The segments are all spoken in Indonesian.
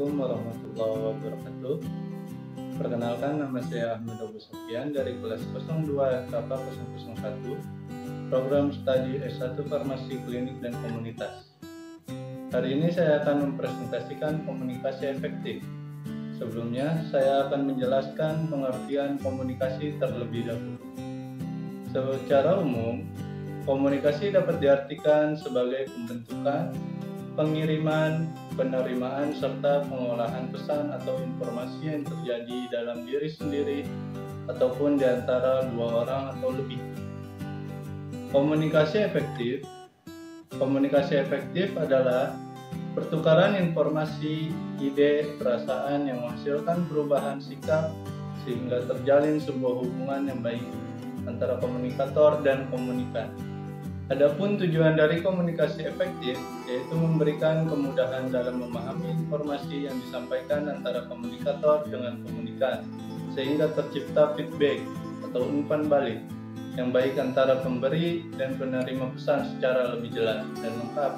Assalamualaikum warahmatullahi wabarakatuh. Perkenalkan, nama saya Ahmad Abu Sofyan dari kelas 02 FKP 001, program studi S1 Farmasi Klinik dan Komunitas. Hari ini saya akan mempresentasikan komunikasi efektif. Sebelumnya, saya akan menjelaskan pengertian komunikasi terlebih dahulu. Secara umum, komunikasi dapat diartikan sebagai pembentukan, pengiriman, penerimaan, serta pengolahan pesan atau informasi yang terjadi dalam diri sendiri ataupun di antara dua orang atau lebih. Komunikasi efektif adalah pertukaran informasi, ide, perasaan yang menghasilkan perubahan sikap sehingga terjalin sebuah hubungan yang baik antara komunikator dan komunikan. Adapun tujuan dari komunikasi efektif yaitu memberikan kemudahan dalam memahami informasi yang disampaikan antara komunikator dengan komunikan, sehingga tercipta feedback atau umpan balik yang baik antara pemberi dan penerima pesan secara lebih jelas dan lengkap.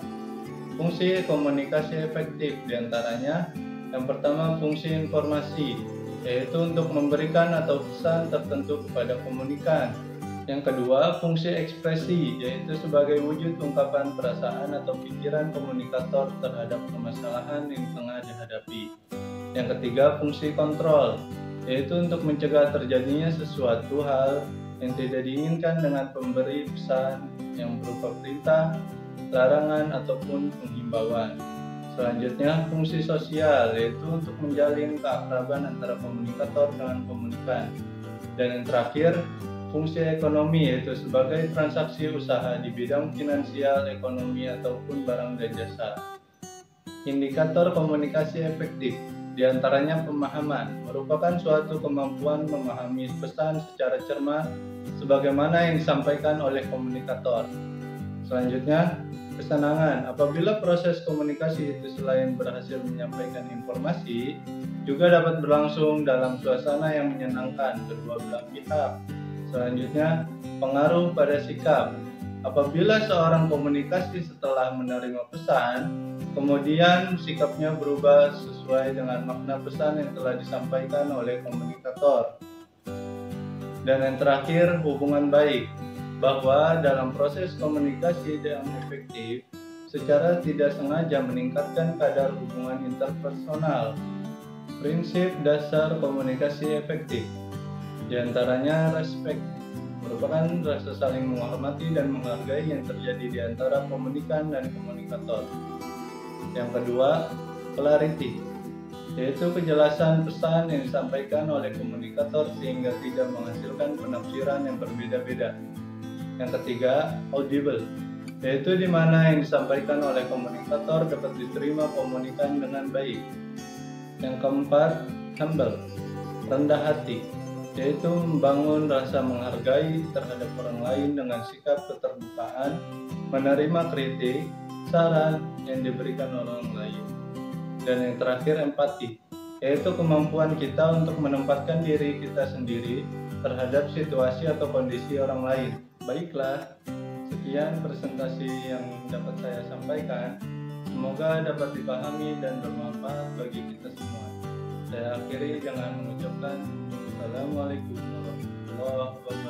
Fungsi komunikasi efektif diantaranya, yang pertama fungsi informasi, yaitu untuk memberikan atau pesan tertentu kepada komunikan. Yang kedua, fungsi ekspresi, yaitu sebagai wujud ungkapan perasaan atau pikiran komunikator terhadap permasalahan yang tengah dihadapi. Yang ketiga, fungsi kontrol, yaitu untuk mencegah terjadinya sesuatu hal yang tidak diinginkan dengan pemberi pesan yang berupa perintah, larangan, ataupun penghimbauan. Selanjutnya, fungsi sosial, yaitu untuk menjalin keakraban antara komunikator dengan komunikan. Dan yang terakhir, fungsi ekonomi, yaitu sebagai transaksi usaha di bidang finansial, ekonomi, ataupun barang dan jasa. Indikator komunikasi efektif, diantaranya pemahaman, merupakan suatu kemampuan memahami pesan secara cermat sebagaimana yang disampaikan oleh komunikator. Selanjutnya, kesenangan. Apabila proses komunikasi itu selain berhasil menyampaikan informasi, juga dapat berlangsung dalam suasana yang menyenangkan kedua belah pihak. Selanjutnya, pengaruh pada sikap. Apabila seorang komunikasi setelah menerima pesan, kemudian sikapnya berubah sesuai dengan makna pesan yang telah disampaikan oleh komunikator. Dan yang terakhir, hubungan baik. Bahwa dalam proses komunikasi yang efektif, secara tidak sengaja meningkatkan kadar hubungan interpersonal. Prinsip dasar komunikasi efektif, di antaranya respect, merupakan rasa saling menghormati dan menghargai yang terjadi di antara komunikan dan komunikator. Yang kedua, clarity, yaitu kejelasan pesan yang disampaikan oleh komunikator sehingga tidak menghasilkan penafsiran yang berbeda-beda. Yang ketiga, audible, yaitu di mana yang disampaikan oleh komunikator dapat diterima komunikan dengan baik. Yang keempat, humble, rendah hati, yaitu membangun rasa menghargai terhadap orang lain dengan sikap keterbukaan, menerima kritik, saran yang diberikan orang lain. Dan yang terakhir, empati, yaitu kemampuan kita untuk menempatkan diri kita sendiri terhadap situasi atau kondisi orang lain. Baiklah, sekian presentasi yang dapat saya sampaikan. Semoga dapat dipahami dan bermanfaat bagi kita semua. Saya akhiri dengan mengucapkan Assalamualaikum warahmatullahi wabarakatuh.